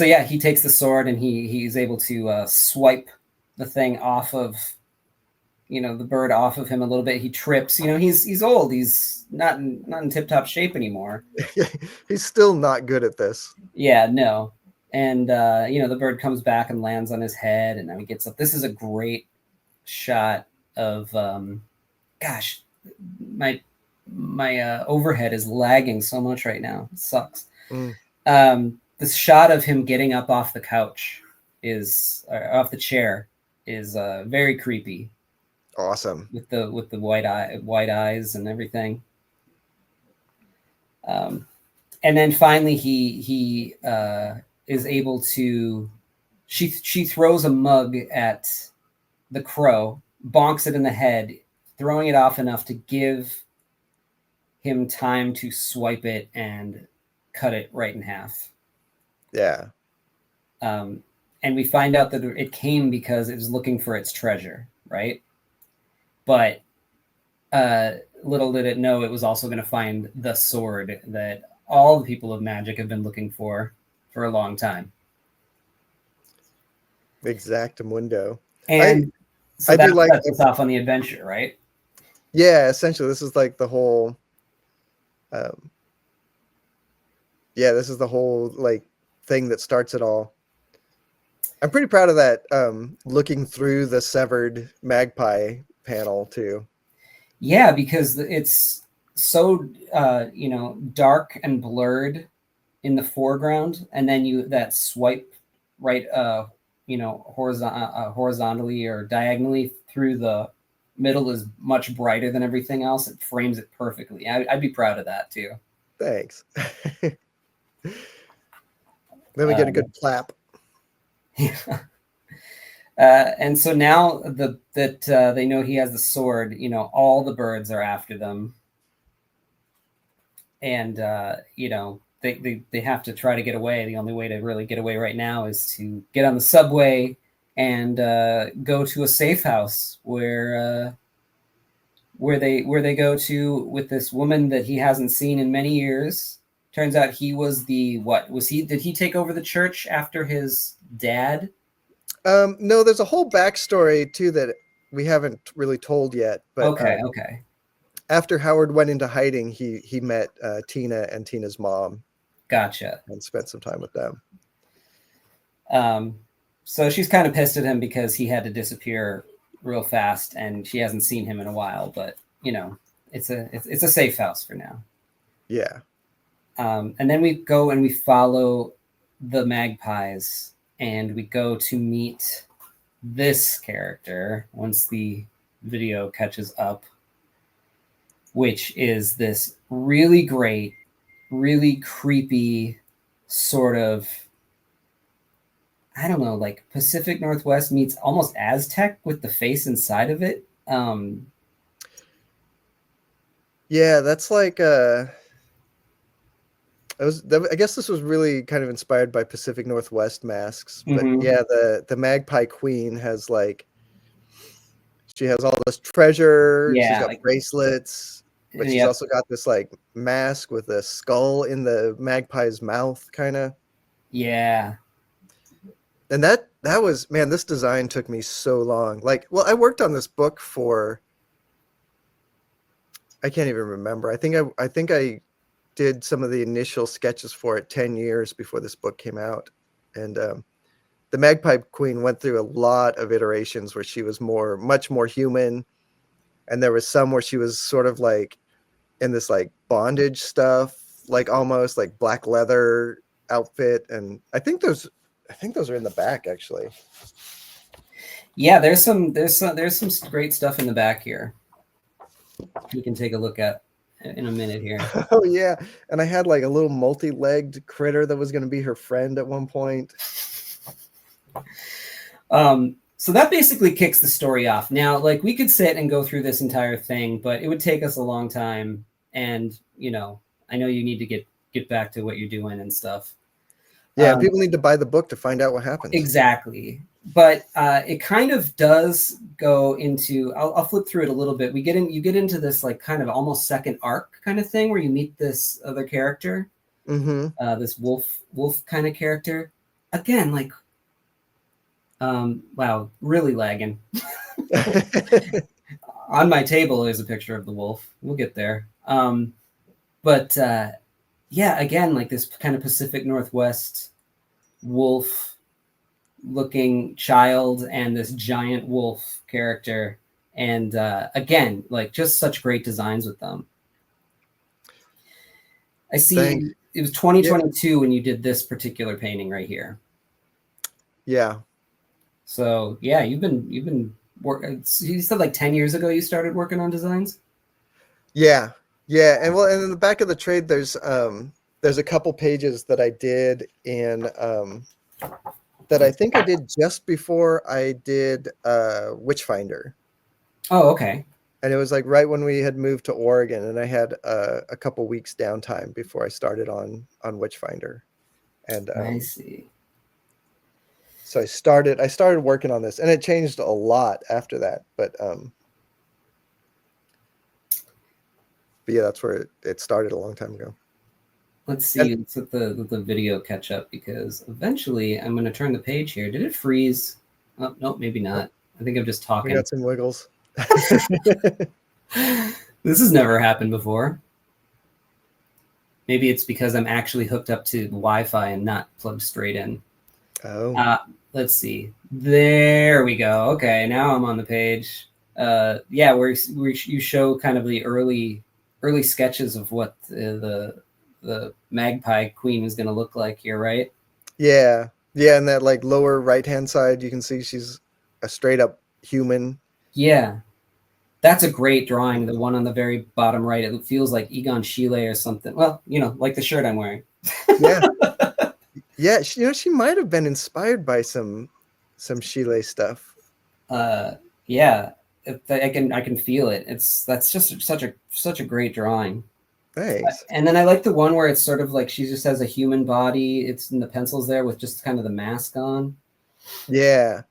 yeah, he takes the sword and he's able to swipe the thing off of, the bird off of him a little bit. He trips. He's old. He's not in tip-top shape anymore. He's still not good at this. Yeah, no. And the bird comes back and lands on his head, and now he gets up. This is a great shot of gosh, my overhead is lagging so much right now. It sucks. This shot of him getting up off the couch off the chair is very creepy. Awesome. With the white eyes and everything. And then finally he is able to, she throws a mug at the crow, bonks it in the head, throwing it off enough to give him time to swipe it and cut it right in half. Yeah. And we find out that it came because it was looking for its treasure, right? But little did it know it was also going to find the sword that all the people of magic have been looking for a long time. Exactamundo. And so that sets us off on the adventure, right? Yeah, essentially, this is like the whole. This is the whole like thing that starts it all. I'm pretty proud of that. Looking through the severed magpie panel too. Yeah, because it's so dark and blurred in the foreground, and then that swipe right horizontally or diagonally through the middle is much brighter than everything else. It frames it perfectly. I'd be proud of that too. Thanks. Then we get a good clap. Yeah. And so now that they know he has the sword, all the birds are after them, and they have to try to get away. The only way to really get away right now is to get on the subway and go to a safe house where they go to with this woman that he hasn't seen in many years. Turns out he was did he take over the church after his dad? No, there's a whole backstory too that really told yet. But Okay. after Howard went into hiding, he met Tina and Tina's mom. Gotcha. And spent some time with them. So she's kind of pissed at him because he had to disappear real fast, and she hasn't seen him in a while. But it's a safe house for now. Yeah. And then we go and we follow the magpies, and we go to meet this character once the video catches up, which is this really great, really creepy sort of, I don't know, like Pacific Northwest meets almost Aztec with the face inside of it. Yeah, that's like I guess this was really kind of inspired by Pacific Northwest masks. But yeah, the Magpie Queen has she has all this treasure. Yeah, she's got bracelets, but she's also got this like mask with a skull in the magpie's mouth, kind of. Yeah. And that was, man, this design took me so long. Like, well, I worked on this book for, I can't even remember. I think I did some of the initial sketches for it 10 years before this book came out. And the Magpie Queen went through a lot of iterations where she was much more human. And there was some where she was sort of like in this like bondage stuff, like almost like black leather outfit. And I think those are in the back, actually. Yeah, there's some great stuff in the back here. You can take a look at in a minute here. Oh yeah, and I had like a little multi-legged critter that was going to be her friend at one point. So that basically kicks the story off. Now, like, we could sit and go through this entire thing, but it would take us a long time. And I know you need to get back to what you're doing and stuff. Yeah, people need to buy the book to find out what happens. Exactly. But it kind of does go into, I'll flip through it a little bit. You get into this like kind of almost second arc kind of thing where you meet this other character, this wolf kind of character. Again, like, wow, really lagging. On my table is a picture of the wolf. We'll get there. But yeah, again, like this kind of Pacific Northwest wolf looking child and this giant wolf character. And again, like just such great designs with them. I see it was 2022 when you did this particular painting right here. Yeah. So yeah, you've been working. You said like 10 years ago you started working on designs? Yeah. Yeah. And well, and in the back of the trade, there's a couple pages that I did in that I think I did just before I did Witchfinder. Oh, okay. And it was like right when we had moved to Oregon, and I had a couple weeks downtime before I started on Witchfinder. And I see. So I started working on this, and it changed a lot after that. But yeah, that's where it started a long time ago. Let's see. Let's let the video catch up, because eventually I'm going to turn the page here. Did it freeze? Oh, no, maybe not. I think I'm just talking. We got some wiggles. This has never happened before. Maybe it's because I'm actually hooked up to Wi-Fi and not plugged straight in. Oh. Let's see. There we go. Okay, now I'm on the page. Yeah, where you show kind of the early sketches of what the Magpie Queen is going to look like here, right? Yeah. Yeah, and that like lower right-hand side, you can see she's a straight up human. Yeah. That's a great drawing. The one on the very bottom right, it feels like Egon Schiele or something. Well, like the shirt I'm wearing. Yeah. Yeah, she might have been inspired by some Schiele stuff. Yeah. I can feel it. That's just such a great drawing. Thanks. And then I like the one where it's sort of like she just has a human body. It's in the pencils there with just kind of the mask on. Yeah.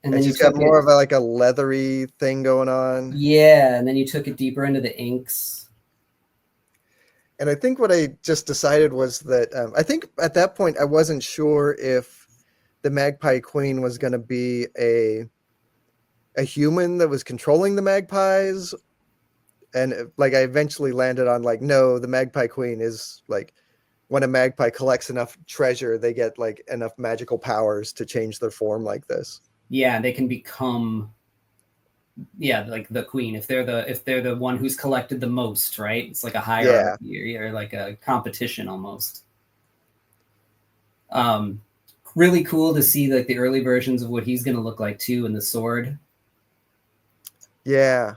And then she's got more of a leathery thing going on. Yeah, and then you took it deeper into the inks. And I think what I just decided was that I think at that point I wasn't sure if the Magpie Queen was going to be a human that was controlling the magpies. And like I eventually landed on like, no, the magpie queen is like, when a magpie collects enough treasure, they get like enough magical powers to change their form like this. Yeah, they can become like the queen if they're the one who's collected the most, right? It's like a hierarchy or like a competition almost. Really cool to see like the early versions of what he's going to look like too, and the sword. Yeah.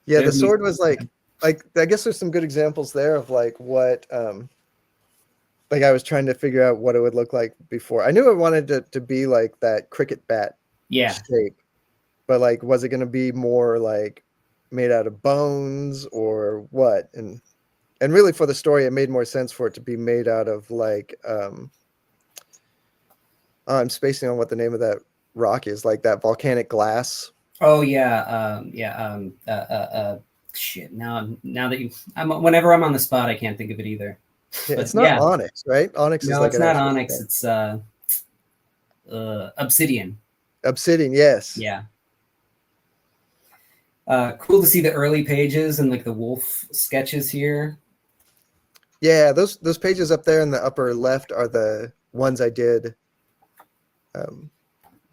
The sword was like I guess there's some good examples there of like what like I was trying to figure out what it would look like before. I knew I wanted it to be like that cricket bat shape, but like was it going to be more like made out of bones or what? And really for the story it made more sense for it to be made out of like I'm spacing on what the name of that rock is, like that volcanic glass. Oh yeah, shit. Now that whenever I'm on the spot, I can't think of it either. Yeah, it's not onyx, right? Onyx is like it's not onyx. It's obsidian. Obsidian, yes. Yeah. Cool to see the early pages and like the wolf sketches here. Yeah, those pages up there in the upper left are the ones I did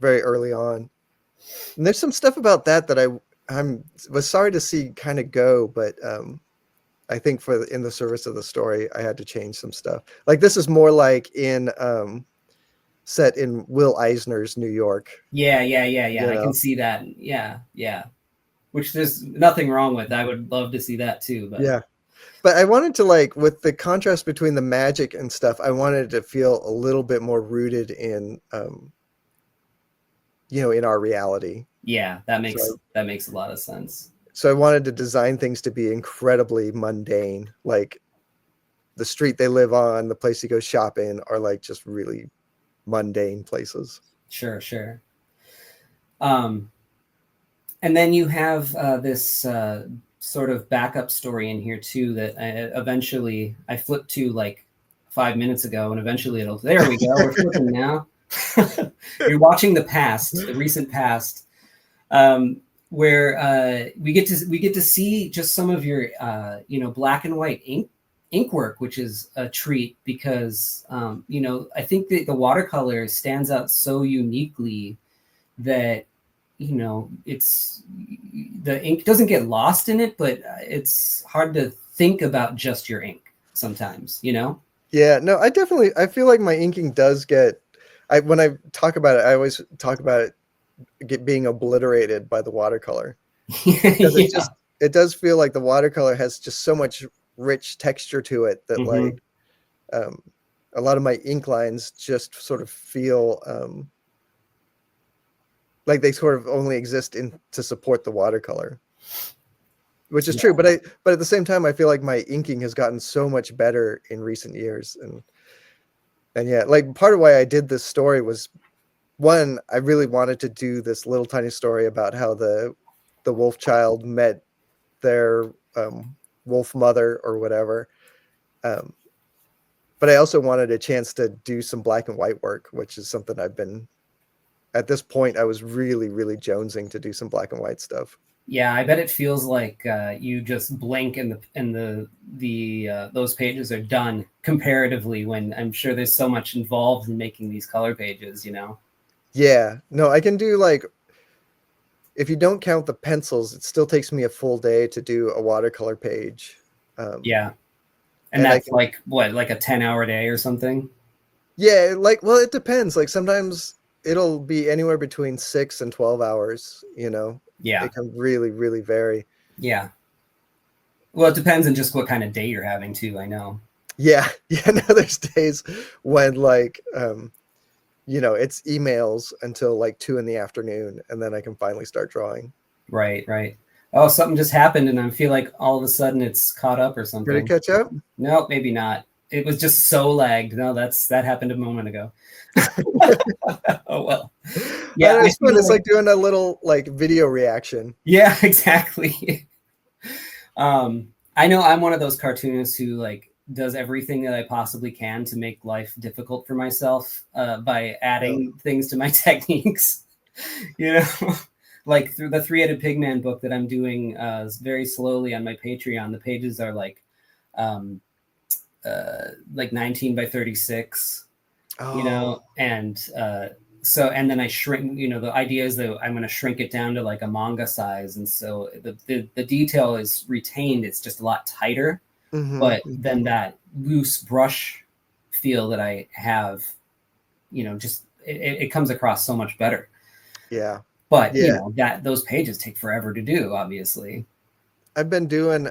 very early on. And there's some stuff about that I was sorry to see kind of go, but I think in the service of the story, I had to change some stuff. Like this is more like set in Will Eisner's New York. Yeah. I can see that. Yeah. Which there's nothing wrong with. I would love to see that too. But yeah. But I wanted to like, with the contrast between the magic and stuff, I wanted it to feel a little bit more rooted in, in our reality. Yeah, that makes a lot of sense. So I wanted to design things to be incredibly mundane. Like the street they live on, the place he goes shopping are like just really mundane places. Sure. And then you have this sort of backup story in here too that eventually I flipped to like 5 minutes ago, and eventually there we go. We're flipping now. You're watching the recent past, where we get to see just some of your black and white ink work, which is a treat because I think that the watercolor stands out so uniquely that it's the ink doesn't get lost in it, but it's hard to think about just your ink sometimes, Yeah, no, I feel like my inking does when I talk about it, I always talk about it being obliterated by the watercolor. It does feel like the watercolor has just so much rich texture to it that like a lot of my ink lines just sort of feel like they sort of only exist to support the watercolor, which is true. But at the same time, I feel like my inking has gotten so much better in recent years. And yeah, like part of why I did this story was, one, I really wanted to do this little tiny story about how the wolf child met their wolf mother or whatever. But I also wanted a chance to do some black and white work, which is something at this point, I was really, really jonesing to do some black and white stuff. Yeah, I bet it feels like you just blink and those pages are done comparatively, when I'm sure there's so much involved in making these color pages, Yeah, no, I can do like, if you don't count the pencils, it still takes me a full day to do a watercolor page. Yeah. And that's like what, like a 10-hour day or something? Yeah, well, it depends. Like sometimes it'll be anywhere between 6 and 12 hours, Yeah. It can really, really vary. Yeah. Well, it depends on just what kind of day you're having too, I know. Yeah. No, there's days when like, it's emails until like 2 p.m, and then I can finally start drawing. Right. Oh, something just happened and I feel like all of a sudden it's caught up or something. Did it catch up? No, maybe not. It was just so lagged. No, that happened a moment ago. Oh, well. Yeah, it's fun. It's like doing a little like video reaction. Yeah, exactly. I know I'm one of those cartoonists who like does everything that I possibly can to make life difficult for myself by adding things to my techniques. like through the Three-Headed Pigman book that I'm doing very slowly on my Patreon. The pages are like 19 by 36, you know, and so, and then I shrink, you know, the idea is that I'm going to shrink it down to like a manga size. And so the detail is retained. It's just a lot tighter, but then that loose brush feel that I have, you know, just, it comes across so much better. Yeah. But, you know, that those pages take forever to do, obviously. I've been doing,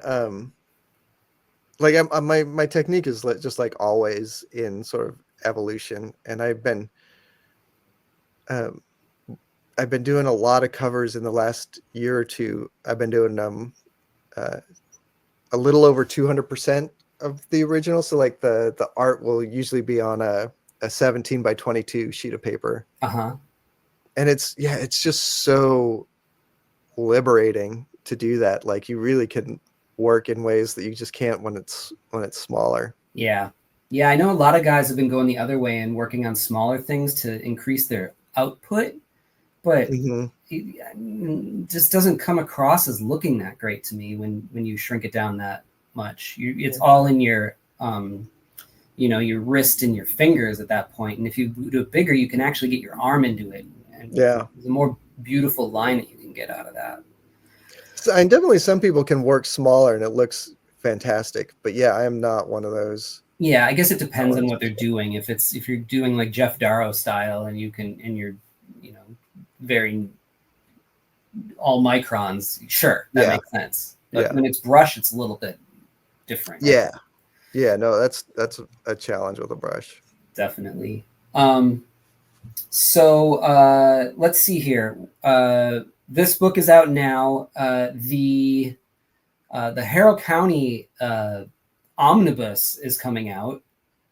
like my technique is just like always in sort of evolution. And I've been doing a lot of covers in the last year or two. I've been doing a little over 200% of the original. So like the art will usually be on a 17 by 22 sheet of paper. And it's just so liberating to do that. Like you really can work in ways that you just can't when it's smaller. Yeah. I know a lot of guys have been going the other way and working on smaller things to increase their output, but it just doesn't come across as looking that great to me when you shrink it down that much. It's all in your you know, your wrist and your fingers at that point. And if you do it bigger, you can actually get your arm into it. And there's a more beautiful line that you can get out of that. So, and definitely some people can work smaller and it looks fantastic. But yeah, I am not one of those. Yeah, I guess it depends on what they're doing. If you're doing like Jeff Darrow style and you can, and you're, you know, very all microns, sure, that makes sense. But when it's brush, it's a little bit different. Yeah. Yeah, no, that's a challenge with a brush. Definitely. So let's see here. This book is out now. The Harrow County omnibus is coming out.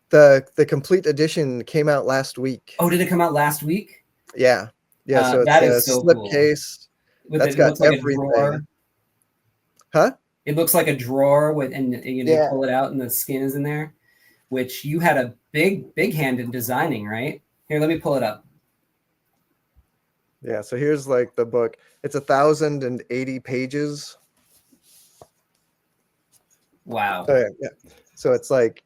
The complete edition came out last week. Oh, did it come out last week? Yeah. So that it's is so slipcase. Cool. That's got like everything. Huh? It looks like a drawer with, and you know, you pull it out and the skin is in there, which you had a big hand in designing, right? Here, let me pull it up. Yeah, so here's like the book. It's 1,080 pages. Wow. Yeah. So it's like,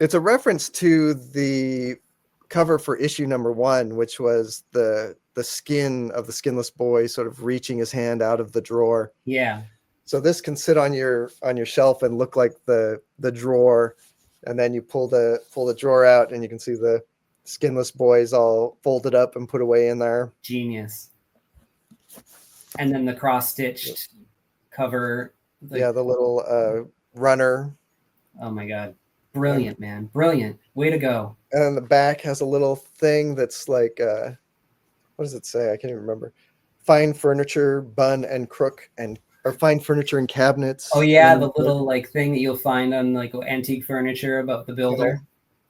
it's a reference to the cover for issue #1, which was the skin of the skinless boy sort of reaching his hand out of the drawer. Yeah. So this can sit on your shelf and look like the drawer, and then you pull the drawer out and you can see the skinless boys all folded up and put away in there. Genius. And then the cross-stitched cover. The little runner. Oh my God. Brilliant, man. Brilliant. Way to go. And then the back has a little thing that's like, what does it say? I can't even remember. Fine furniture, Bunn and Crook, or fine furniture and cabinets. Oh yeah, the little like thing that you'll find on like antique furniture about the builder.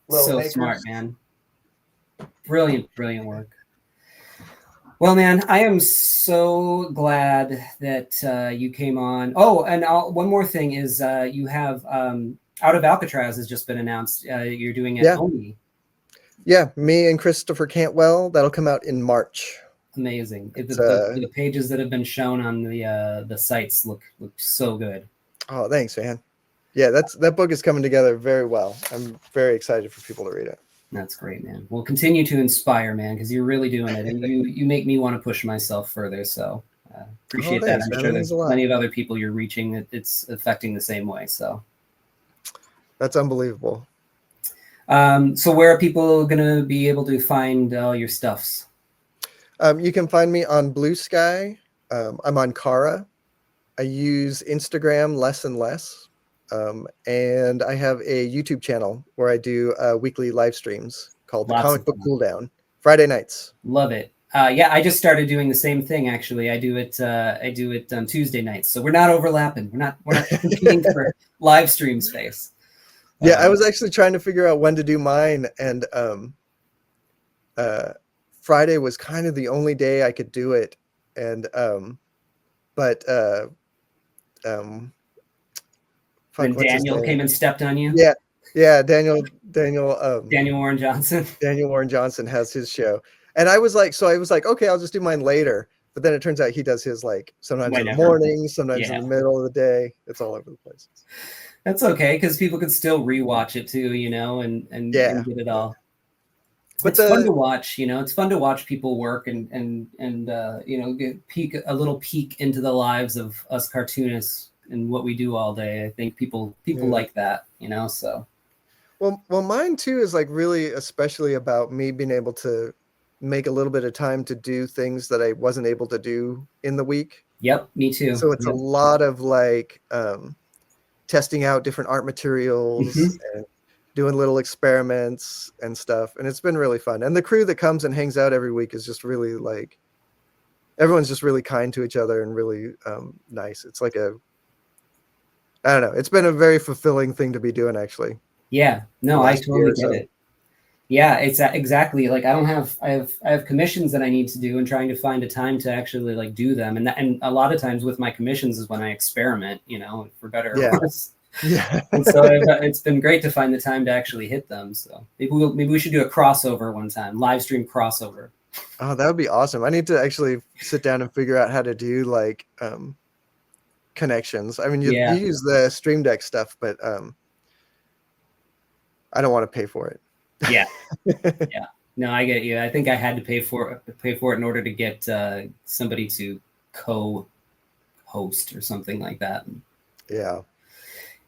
Little so makers. Smart, man. Brilliant work. Well, man, I am so glad that you came on. Oh, and one more thing is you have Out of Alcatraz has just been announced. You're doing it only. Yeah, me and Christopher Cantwell. That'll come out in March. Amazing. The pages that have been shown on the sites look so good. Oh, thanks, man. Yeah, that book is coming together very well. I'm very excited for people to read it. That's great, man. Well, continue to inspire, man, because you're really doing it, and you make me want to push myself further. So appreciate that. I'm sure there's plenty of other people you're reaching that it's affecting the same way. So that's unbelievable. So where are people going to be able to find all your stuffs? You can find me on Bluesky. I'm on Kara. I use Instagram less and less. And I have a YouTube channel where I do weekly live streams called The Comic Book Cooldown, Friday nights. Love it. Yeah, I just started doing the same thing. Actually, I do it on Tuesday nights. So we're not overlapping. We're not competing for live stream space. Yeah, I was actually trying to figure out when to do mine, and Friday was kind of the only day I could do it, and when Daniel came and stepped on you. Yeah, Daniel Warren Johnson. Daniel Warren Johnson has his show, and I was like, okay, I'll just do mine later. But then it turns out he does his like sometimes in the Whenever. morning, sometimes Yeah. in the middle of the day. It's all over the place. That's okay, because people can still rewatch it too, you know, and Yeah. get it all. But It's fun to watch, you know. It's fun to watch people work and you know, get a little peek into the lives of us cartoonists and what we do all day. I think people like that, you know. So well, mine too is like really especially about me being able to make a little bit of time to do things that I wasn't able to do in the week. yep, me too. So it's a lot of like testing out different art materials and doing little experiments and stuff. And it's been really fun. And the crew that comes and hangs out every week is just really like, everyone's just really kind to each other and really nice. It's like I don't know. It's been a very fulfilling thing to be doing, actually. Yeah, no, I totally get it. Yeah, it's exactly like I have commissions that I need to do and trying to find a time to actually like do them. And a lot of times with my commissions is when I experiment, you know, for better or worse. Yeah. And so it's been great to find the time to actually hit them. So maybe we should do a crossover one time, live stream crossover. Oh, that would be awesome. I need to actually sit down and figure out how to do like connections. I mean, you use the Stream Deck stuff, but I don't want to pay for it. Yeah. Yeah. No, I get you. I think I had to pay for it in order to get somebody to co-host or something like that. Yeah.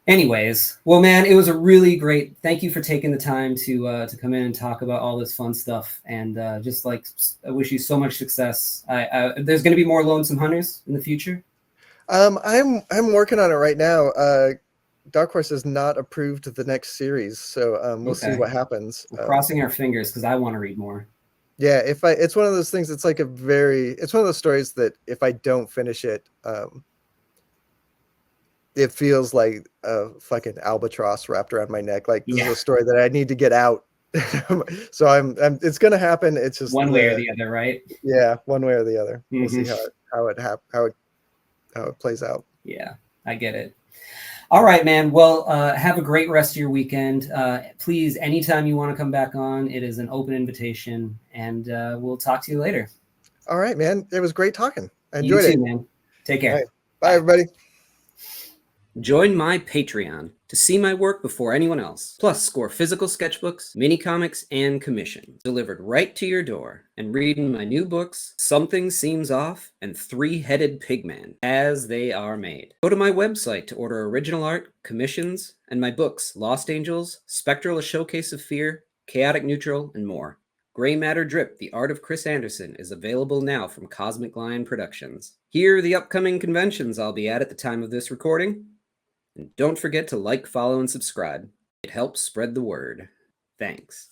Anyways, well, man, it was a really great. Thank you for taking the time to come in and talk about all this fun stuff. And just like, I wish you so much success. There's going to be more Lonesome Hunters in the future. I'm working on it right now. Dark Horse has not approved the next series, so we'll see what happens. We're crossing our fingers because I want to read more. Yeah, it's one of those things. It's like it's one of those stories that if I don't finish it, it feels like a fucking albatross wrapped around my neck. Like this is a story that I need to get out. So it's gonna happen. It's just one way or the other, right? Yeah, one way or the other. We'll see how it plays out. Yeah, I get it. All right, man. Well, have a great rest of your weekend. Please, anytime you want to come back on, it is an open invitation, and we'll talk to you later. All right, man. It was great talking. I enjoyed it. You too, man. Take care. Right. Bye, everybody. Join my Patreon to see my work before anyone else, plus score physical sketchbooks, mini comics, and commissions delivered right to your door, and reading my new books, Something Seems Off and Three-Headed Pigman, as they are made. Go to my website to order original art, commissions, and my books, Lost Angels, Spectral: A Showcase of Fear, Chaotic Neutral, and more. Gray Matter Drip, The Art of Chris Anderson, is available now from Cosmic Lion Productions. Here are the upcoming conventions I'll be at the time of this recording. And don't forget to like, follow, and subscribe. It helps spread the word. Thanks.